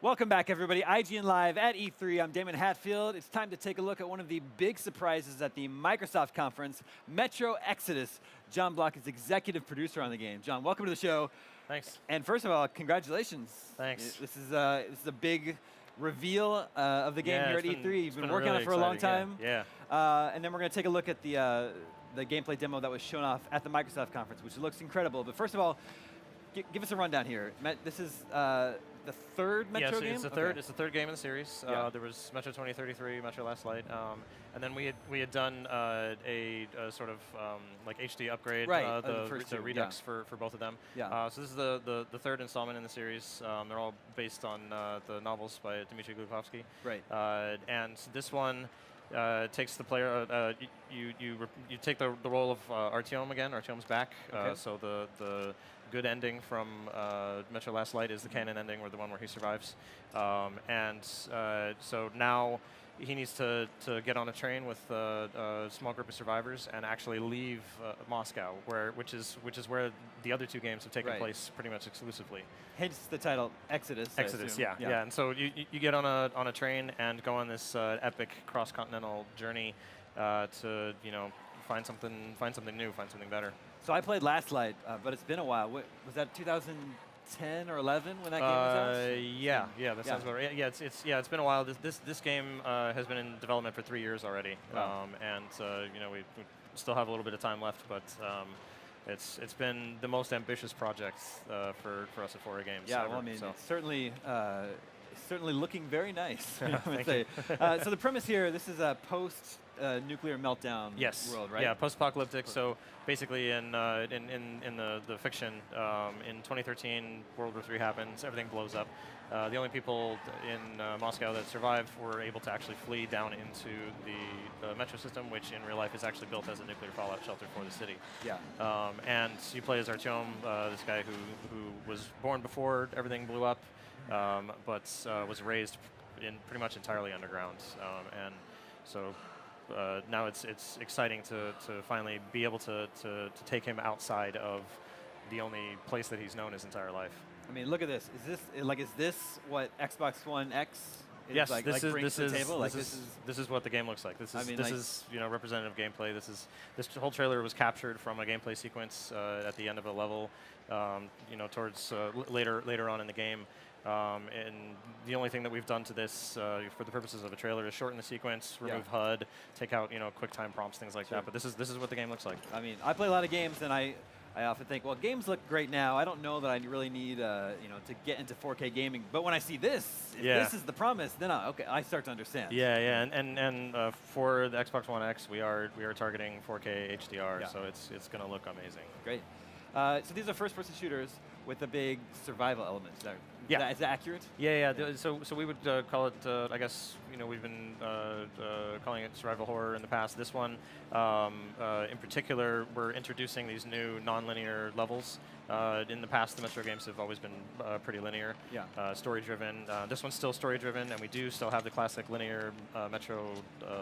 Welcome back, everybody. IGN Live at E3. I'm Damon Hatfield. It's time to take a look at one of the big surprises at the Microsoft conference, Metro Exodus. John Block is executive producer on the game. John, welcome to the show. Thanks. And first of all, congratulations. Thanks. This is a big reveal of the game here at E3. You've been working on it for a long time. Yeah. And then we're going to take a look at the gameplay demo that was shown off at the Microsoft conference, which looks incredible. But first of all, give us a rundown here. This is the third Metro game? It's the third. Okay. It's the third game in the series. Yeah. There was Metro 2033, Metro Last Light, and then we had done a sort of like HD upgrade, right. the Redux for both of them. Yeah. So this is the third installment in the series. They're all based on the novels by Dmitry Glukhovsky. Right. And this one takes the player. You take the role of Artyom again. Artyom's back. Okay. So the good ending from Metro Last Light is the canon ending, or the one where he survives. So now he needs to get on a train with a small group of survivors and actually leave Moscow, which is where the other two games have taken place pretty much exclusively. Hence the title Exodus. Exodus, yeah. And so you get on a train and go on this epic cross-continental journey to find something new, find something better. So I played Last Light, but it's been a while. Was that 2010 or 11 when that game was out? Yeah, that sounds about right. Yeah, it's been a while. This game has been in development for 3 years already, wow. We still have a little bit of time left, but it's been the most ambitious project for us at 4A Games. Yeah, ever, well, I mean, so. it's certainly looking very nice. Thank you. So the premise here, this is a post-nuclear meltdown world, right? Yeah, post-apocalyptic. So basically, in the fiction, in 2013, World War III happens. Everything blows up. The only people in Moscow that survived were able to actually flee down into the metro system, which in real life is actually built as a nuclear fallout shelter for the city. Yeah. And you play as Artyom, this guy who was born before everything blew up, but was raised pretty much entirely underground. And so now it's exciting to finally be able to take him outside of the only place that he's known his entire life. I mean, look at this. Is this what Xbox One X is yes, brings to the table? This is what the game looks like. This is representative gameplay. This whole trailer was captured from a gameplay sequence at the end of a level, towards later on in the game. And the only thing that we've done to this, for the purposes of a trailer, is shorten the sequence, remove HUD, take out quick time prompts, things like that. But this is what the game looks like. I mean, I play a lot of games, and I often think, well, games look great now. I don't know that I really need to get into 4K gaming. But when I see this, if this is the promise, then I start to understand. Yeah, and for the Xbox One X, we are targeting 4K HDR, so it's going to look amazing. Great. So these are first-person shooters with a big survival element. Is that accurate? Yeah. So we would call it. I guess we've been calling it survival horror in the past. This one, in particular, we're introducing these new non-linear levels. In the past, the Metro games have always been pretty linear, story-driven. This one's still story-driven, and we do still have the classic linear Metro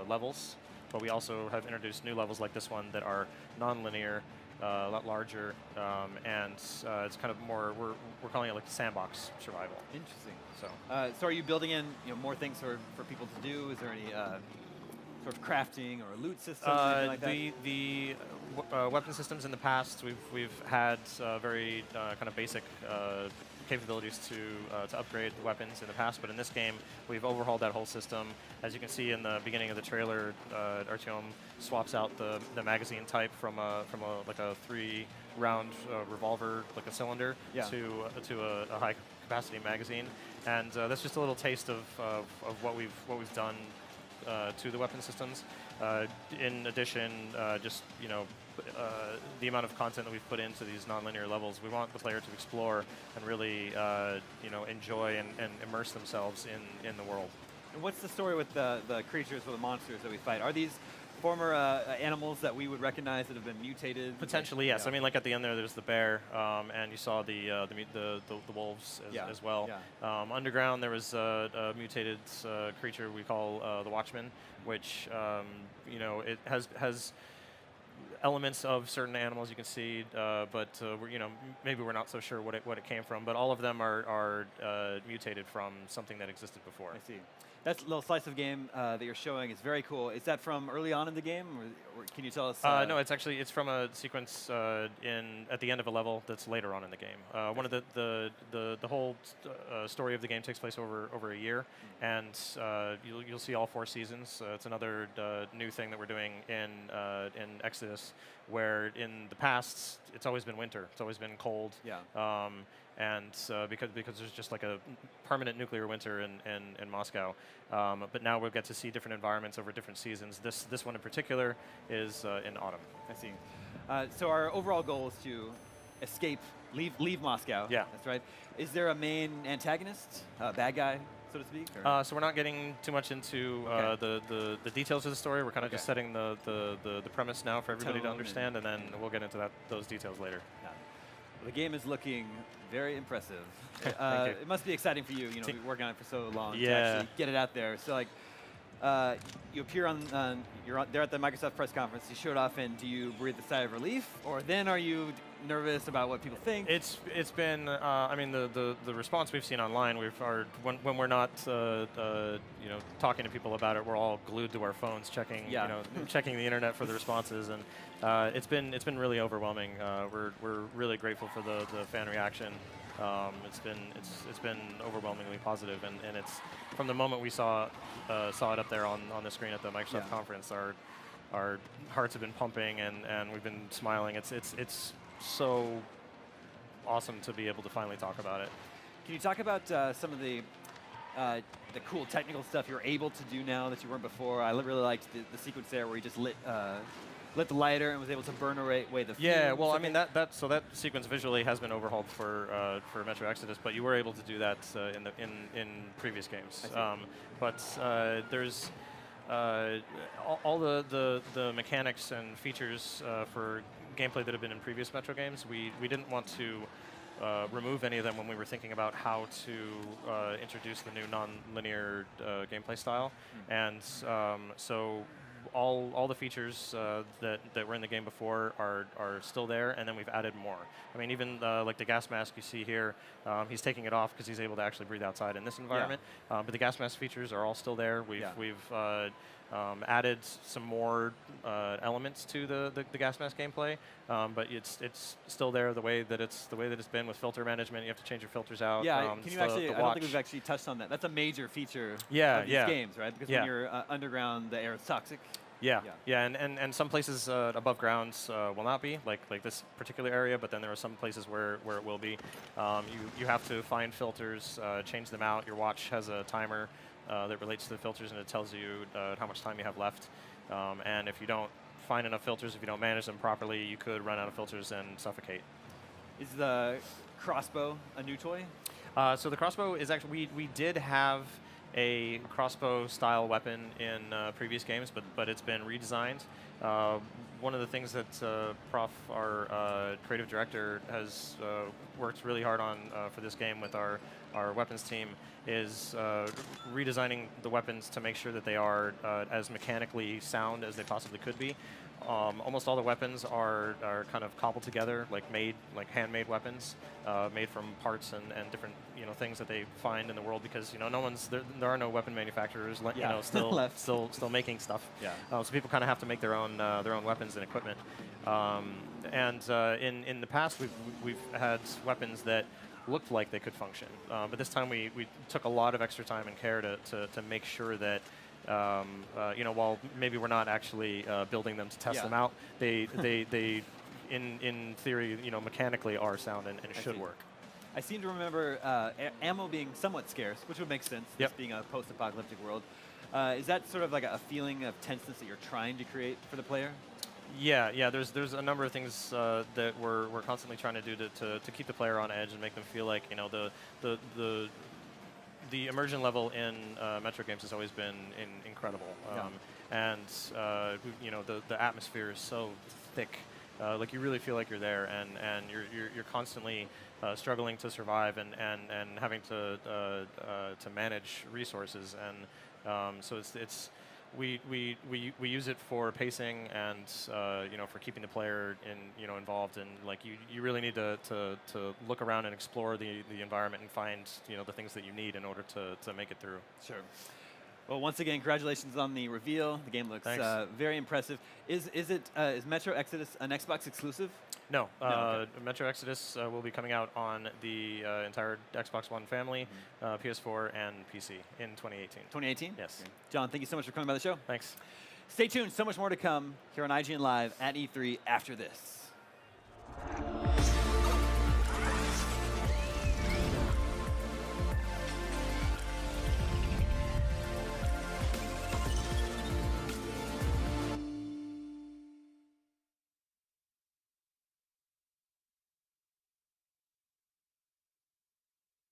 levels. But we also have introduced new levels like this one that are non-linear. A lot larger, and it's kind of more. We're calling it like sandbox survival. Interesting. So are you building in more things for people to do? Is there any sort of crafting or loot systems, anything like that? The weapon systems in the past, we've had very kind of basic capabilities to upgrade the weapons in the past, but in this game we've overhauled that whole system. As you can see in the beginning of the trailer, Artyom swaps out the magazine type from a 3-round revolver, like a cylinder, to a high capacity magazine, and that's just a little taste of what we've done to the weapon systems. In addition, the amount of content that we've put into these non-linear levels, we want the player to explore and really enjoy and immerse themselves in the world. And what's the story with the creatures or the monsters that we fight? Are these former animals that we would recognize that have been mutated? Potentially, yes. I mean, like at the end there's the bear, and you saw the wolves as well. Yeah. Underground, there was a mutated creature we call the Watchman, which it has elements of certain animals you can see, but maybe we're not so sure what it came from. But all of them are mutated from something that existed before. I see. That little slice of game that you're showing is very cool. Is that from early on in the game, or can you tell us? No, it's from a sequence at the end of a level that's later on in the game. One of the whole story of the game takes place over a year, and you'll see all 4 seasons. It's another new thing that we're doing in Exodus, where in the past it's always been winter. It's always been cold. Yeah. And because there's just like a permanent nuclear winter in Moscow, but now we'll get to see different environments over different seasons. This one in particular is in autumn. I see. So our overall goal is to escape, leave Moscow. Yeah, that's right. Is there a main antagonist, bad guy, so to speak? So we're not getting too much into the details of the story. We're kind of just setting the premise now for everybody to understand, and then we'll get into those details later. Yeah. Well, the game is looking very impressive. Thank you. It must be exciting for you. You've been working on it for so long to Yeah. actually get it out there. So like, you appear you're there at the Microsoft press conference. You show it off, and do you breathe a sigh of relief, or then are you nervous about what people think? It's been I mean the response we've seen online. When we're not talking to people about it, we're all glued to our phones checking checking the internet for the responses, and it's been really overwhelming. We're really grateful for the fan reaction. It's been overwhelmingly positive, and it's from the moment we saw it up there on the screen at the Microsoft conference, our hearts have been pumping, and we've been smiling. It's so awesome to be able to finally talk about it. Can you talk about some of the cool technical stuff you're able to do now that you weren't before? I really liked the sequence there where you just lit the lighter and was able to burn away the fumes. Yeah, well, I mean that sequence visually has been overhauled for Metro Exodus, but you were able to do that in previous games. But there's all the mechanics and features for gameplay that have been in previous Metro games. We didn't want to remove any of them when we were thinking about how to introduce the new non-linear gameplay style, and so all the features that were in the game before are still there, and then we've added more. I mean, even like the gas mask you see here, he's taking it off because he's able to actually breathe outside in this environment. But the gas mask features are all still there. We've added some more elements to the gas mask gameplay, but it's still there the way that it's been with filter management. You have to change your filters out. Yeah, can you actually? I don't think we've actually touched on that. That's a major feature of these games, right? Because when you're underground, the air is toxic. Yeah, and some places above ground will not be, like this particular area, but then there are some places where it will be. You have to find filters, change them out. Your watch has a timer that relates to the filters, and it tells you how much time you have left. And if you don't find enough filters, if you don't manage them properly, you could run out of filters and suffocate. Is the crossbow a new toy? So the crossbow is actually, we did have a crossbow-style weapon in previous games, but it's been redesigned. One of the things that Prof, our creative director, has worked really hard on for this game with our weapons team is redesigning the weapons to make sure that they are as mechanically sound as they possibly could be. Almost all the weapons are kind of cobbled together, like handmade weapons, made from parts and different things that they find in the world, because there are no weapon manufacturers still making stuff. Yeah. So people kind of have to make their own weapons and equipment. And in the past we've had weapons that looked like they could function, but this time we took a lot of extra time and care to make sure that. While maybe we're not actually building them to test them out, they in theory, mechanically are sound and should work. I seem to remember ammo being somewhat scarce, which would make sense, this being a post-apocalyptic world. Is that sort of like a feeling of tenseness that you're trying to create for the player? Yeah. There's a number of things that we're constantly trying to do to keep the player on edge and make them feel like the immersion level in Metro games has always been incredible, and the atmosphere is so thick, like you really feel like you're there, and you're constantly struggling to survive and having to manage resources, and so it's we use it for pacing and for keeping the player involved, and like you really need to look around and explore the environment and find the things that you need in order to make it through. Sure. Well, once again, congratulations on the reveal. The game looks very impressive. Is Metro Exodus an Xbox exclusive? No. Okay. Metro Exodus will be coming out on the entire Xbox One family, PS4, and PC in 2018. 2018? Yes. Okay. John, thank you so much for coming by the show. Thanks. Stay tuned. So much more to come here on IGN Live at E3 after this.